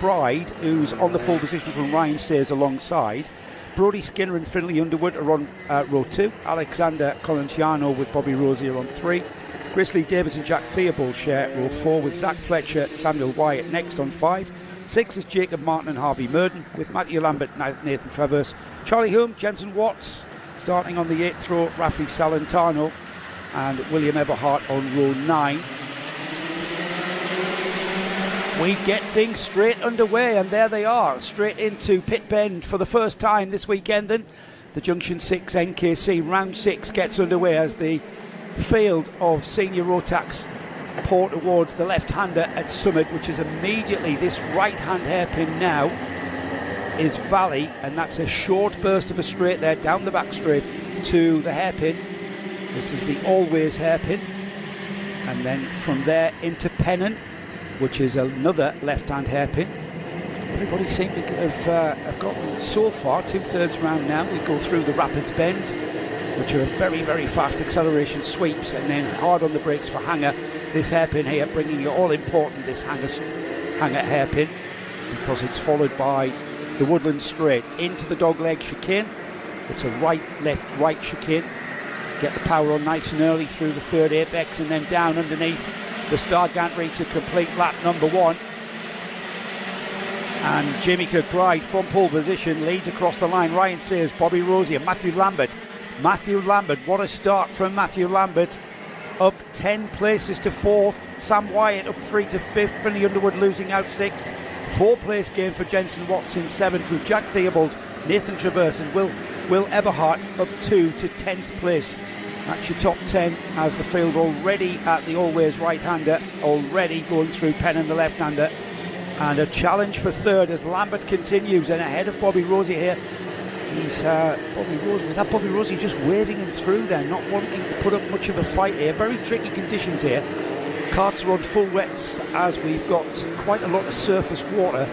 Bride, who's on the pole position from Ryan Sayers alongside. Brodie Skinner and Finlay Underwood are on row 2. Alexander Colanciano with Bobby Rosier on 3. Grizzly Davis and Jack Theobald share row 4 with Zach Fletcher, Samuel Wyatt next on 5. 6 is Jacob Martin and Harvey Murden with Matthew Lambert, Nathan Travers, Charlie Hume, Jensen Watts. Starting on the 8th row, Rafi Salentano and William Eberhardt on row 9. We get things straight underway, and there they are, straight into Pit Bend for the first time this weekend. Then the Junction 6 NKC round 6 gets underway as the field of senior Rotax pour towards the left-hander at Summit, which is immediately this right-hand hairpin now is Valley, and that's a short burst of a straight there down the back straight to the hairpin. This is the Always hairpin, and then from there into Pennon, which is another left-hand hairpin. Everybody seems to have gotten so far, 2/3 round now. We go through the Rapids Bends, which are very, very fast acceleration sweeps, and then hard on the brakes for Hanger. This hairpin here bringing you all important, this Hanger hairpin, because it's followed by the Woodland Straight into the dogleg chicane. It's a right, left, right chicane. Get the power on nice and early through the third apex, and then down underneath the Star Gantry to complete lap number 1. And Jamie Kirkbride from pole position leads across the line. Ryan Sayers, Bobby Rosier, Matthew Lambert, what a start from Matthew Lambert. Up 10 places to 4th. Sam Wyatt up 3 to 5th. Finlay Underwood losing out 6th. 4-place game for Jensen Watts in 7th, with Jack Theobald, Nathan Travers and Will Eberhardt up 2 to 10th place. That's your top 10 as the field already at the Always right-hander, already going through Penn and the left-hander. And a challenge for 3rd as Lambert continues, and ahead of Bobby Rosier here. He's Bobby Rosier just waving him through there, not wanting to put up much of a fight here. Very tricky conditions here. Carts are on full wets as we've got quite a lot of surface water.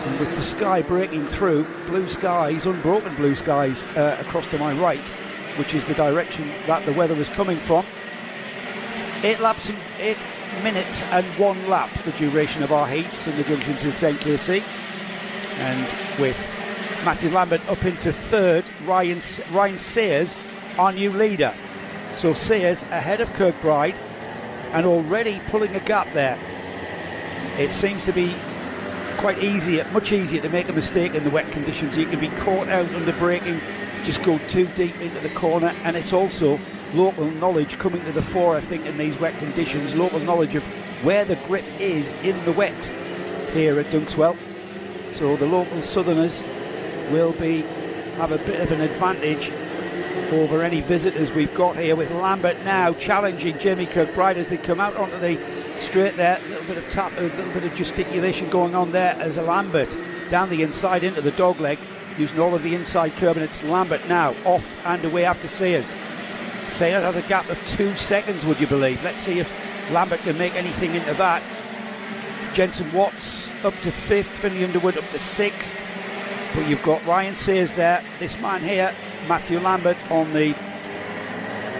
And with the sky breaking through, blue skies, unbroken blue skies across to my right, which is the direction that the weather was coming from. 8 minutes and 1 lap, the duration of our heats in the Junction 6 NKC. And with Matthew Lambert up into 3rd, Ryan Sayers, our new leader. So Sayers ahead of Kirkbride and already pulling a gap there. It seems to be quite much easier to make a mistake in the wet conditions. You can be caught out under braking, just go too deep into the corner, and it's also local knowledge coming to the fore, I think, in these wet conditions. Local knowledge of where the grip is in the wet here at Dunkeswell. So the local southerners will have a bit of an advantage over any visitors we've got here, with Lambert now challenging Jamie Kirkbride as they come out onto the straight there. A little bit of tap, a little bit of gesticulation going on there as Lambert down the inside into the dogleg, using all of the inside curb, and it's Lambert now off and away after Sayers. Sayers has a gap of 2 seconds, would you believe? Let's see if Lambert can make anything into that. Jensen Watts up to 5th, Finlay Underwood up to 6th. But you've got Ryan Sayers there, this man here, Matthew Lambert, on the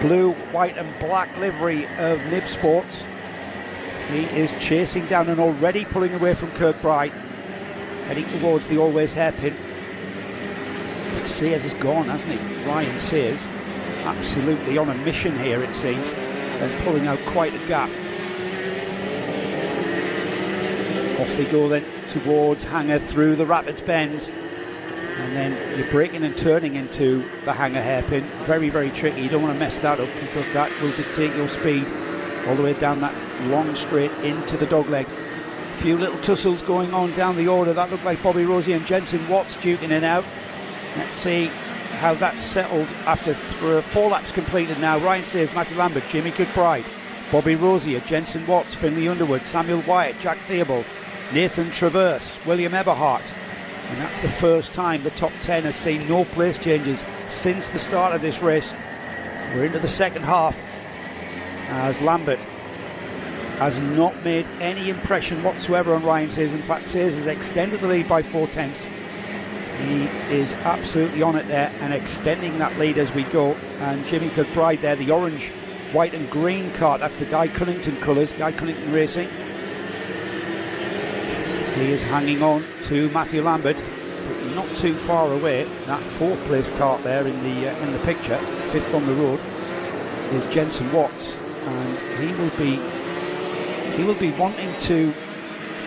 blue, white and black livery of Nib Sports. He is chasing down and already pulling away from Kirkbride, heading towards the Always hairpin. But Sayers is gone, hasn't he? Ryan Sayers, absolutely on a mission here, it seems, and pulling out quite a gap. Off they go then towards Hanger through the Rapids Bends. And then you're braking and turning into the Hanger hairpin. Very, very tricky. You don't want to mess that up, because that will dictate your speed all the way down that long straight into the dogleg. A few little tussles going on down the order. That looked like Bobby Rosier and Jensen Watts duking it out. Let's see how that's settled after 4 laps completed now. Ryan Sayers, Matthew Lambert, Jamie Kirkbride, Bobby Rosier, Jensen Watts, Finlay Underwood, Samuel Wyatt, Jack Theobald, Nathan Travers, William Eberhardt. And that's the first time the top 10 has seen no place changes since the start of this race. We're into the second half as Lambert has not made any impression whatsoever on Ryan Sayers. In fact, Sayers has extended the lead by 4/10. He is absolutely on it there and extending that lead as we go. And Jimmy Kirkbride there, the orange, white and green cart, that's the Guy Cunnington colours, Guy Cunnington Racing. He is hanging on to Matthew Lambert, but not too far away. That fourth place cart there in the picture, fifth on the road, is Jensen Watts, and he will be wanting to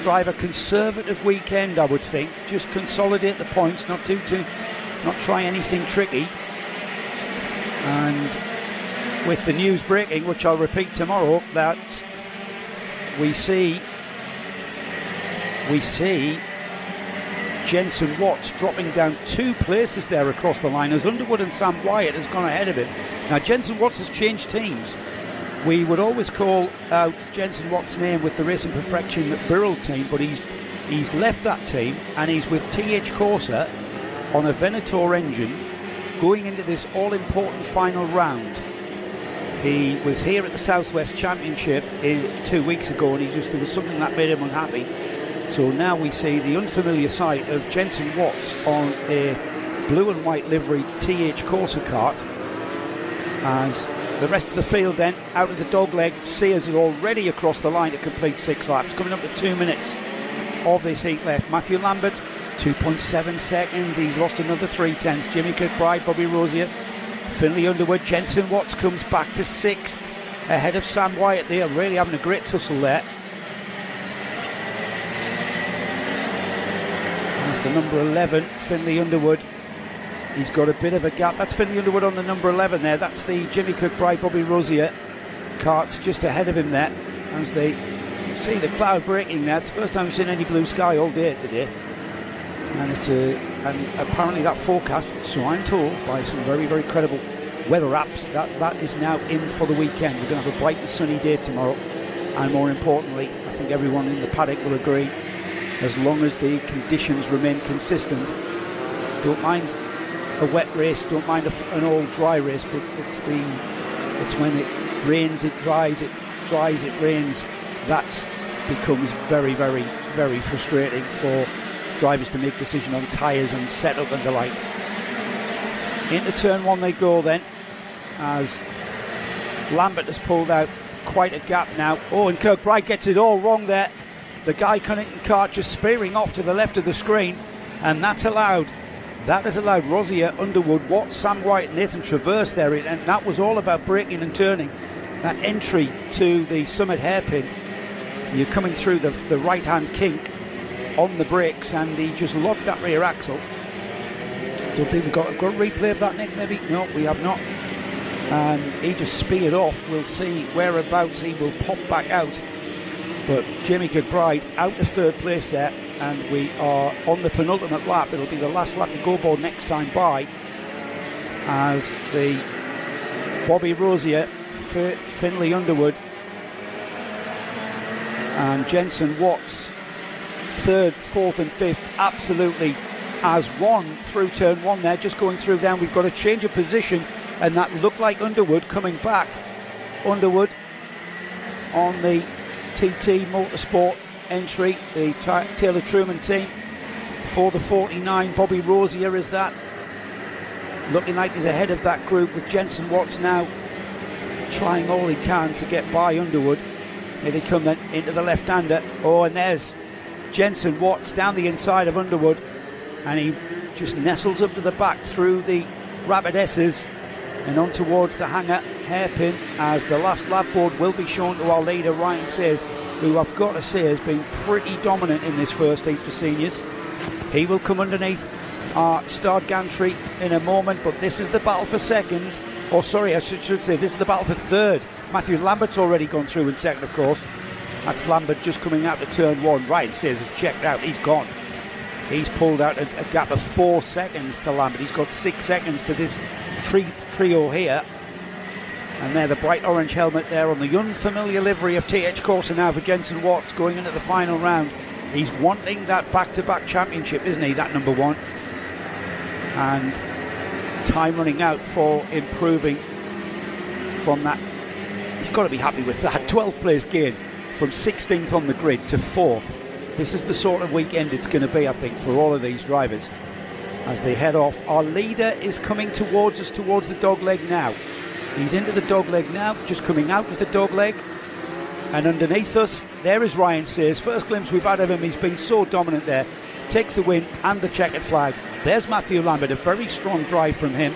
drive a conservative weekend, I would think. Just consolidate the points, not try anything tricky. And with the news breaking, which I'll repeat tomorrow, that we see Jensen Watts dropping down 2 places there across the line as Underwood and Sam Wyatt has gone ahead of him. Now Jensen Watts has changed teams. We would always call out Jensen Watts' name with the Racing Perfection Birrell team, but he's left that team and he's with TH Corsa on a Venator engine going into this all-important final round. He was here at the Southwest Championship 2 weeks ago, and there was something that made him unhappy. So now we see the unfamiliar sight of Jensen Watts on a blue and white livery TH Corsa kart, as the rest of the field then out of the dogleg. Sears is already across the line to complete 6 laps, coming up to 2 minutes of this heat left. Matthew Lambert 2.7 seconds, he's lost another 3/10. Jimmy Kirkbride, Bobby Rosier, Finlay Underwood. Jensen Watts comes back to 6th ahead of Sam Wyatt. They are really having a great tussle there. That's the number 11, Finlay Underwood. He's got a bit of a gap. That's Finlay Underwood on the number 11 there. That's the Jimmy Kirkbride, Bobby Rosier carts just ahead of him there, as they see the cloud breaking there. It's the first time we've seen any blue sky all day today. And and apparently that forecast, so I'm told by some very, very credible weather apps, that is now in for the weekend. We're going to have a bright and sunny day tomorrow, and more importantly, I think everyone in the paddock will agree, as long as the conditions remain consistent. Don't mind a wet race, don't mind an all dry race, but it's when it rains, it dries, it dries, it rains. That becomes very, very, very frustrating for drivers to make decisions on tyres and setup and the like. Into turn 1 they go then, as Lambert has pulled out quite a gap now. Oh, and Kirkbride gets it all wrong there. The Guy Cunnington kart just spearing off to the left of the screen, and that has allowed Rosier, Underwood, Watts, Sam White, Nathan Traverse there, and that was all about braking and turning. That entry to the summit hairpin, you're coming through the right-hand kink on the brakes, and he just locked that rear axle. Don't think we've got a replay of that, Nick, maybe? No, we have not. And he just speared off. We'll see whereabouts he will pop back out. But Jamie Kirkbride out to 3rd place there, and we are on the penultimate lap. It'll be the last lap to go board next time by, as the Bobby Rosier, Finlay Underwood and Jensen Watts 3rd, 4th and 5th absolutely as one through turn 1 there, just going through down. We've got a change of position, and that looked like Underwood coming back. Underwood on the TT Motorsport entry, the Taylor Truman team for the 49. Bobby Rosier is that, looking like he's ahead of that group, with Jensen Watts now trying all he can to get by Underwood. Here they come then into the left-hander. Oh, and there's Jensen Watts down the inside of Underwood, and he just nestles up to the back through the Rapid S's and on towards the hangar hairpin, as the last lap board will be shown to our leader Ryan Sayers, who I've got to say has been pretty dominant in this first heat for seniors. He will come underneath Stard Gantry in a moment, but this is the battle for 2nd. Or sorry, I should say this is the battle for 3rd. Matthew Lambert's already gone through in 2nd, of course. That's Lambert just coming out to turn 1. Ryan Sayers has checked out. He's gone. He's pulled out a gap of 4 seconds to Lambert. He's got 6 seconds to this trio here. And there, the bright orange helmet there on the unfamiliar livery of TH Corsa now for Jensen Watts going into the final round. He's wanting that back-to-back championship, isn't he, that number 1? And time running out for improving from that. He's got to be happy with that. 12th place gain from 16th on the grid to 4th. This is the sort of weekend it's going to be, I think, for all of these drivers as they head off. Our leader is coming towards us, towards the dogleg now. He's into the dogleg now, just coming out of the dogleg. And underneath us, there is Ryan Sears. First glimpse we've had of him. He's been so dominant there. Takes the win and the checkered flag. There's Matthew Lambert, a very strong drive from him,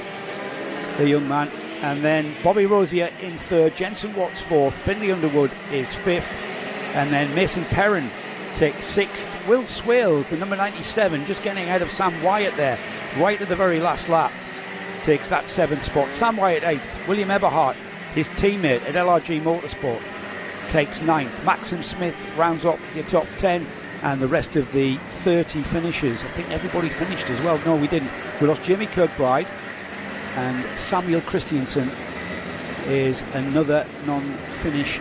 the young man. And then Bobby Rosier in third, Jensen Watts fourth, Finley Underwood is fifth, and then Mason Perrin takes sixth. Will Swale, the number 97, just getting ahead of Sam Wyatt there, right at the very last lap, takes that seventh spot. Sam Wyatt eighth. William Eberhardt, his teammate at LRG Motorsport, takes ninth. Maxim Smith rounds up your top 10, and the rest of the 30 finishers. I think everybody finished as well. No, we didn't. We lost Jamie Kirkbride, and Samuel Christiansen is another non-finish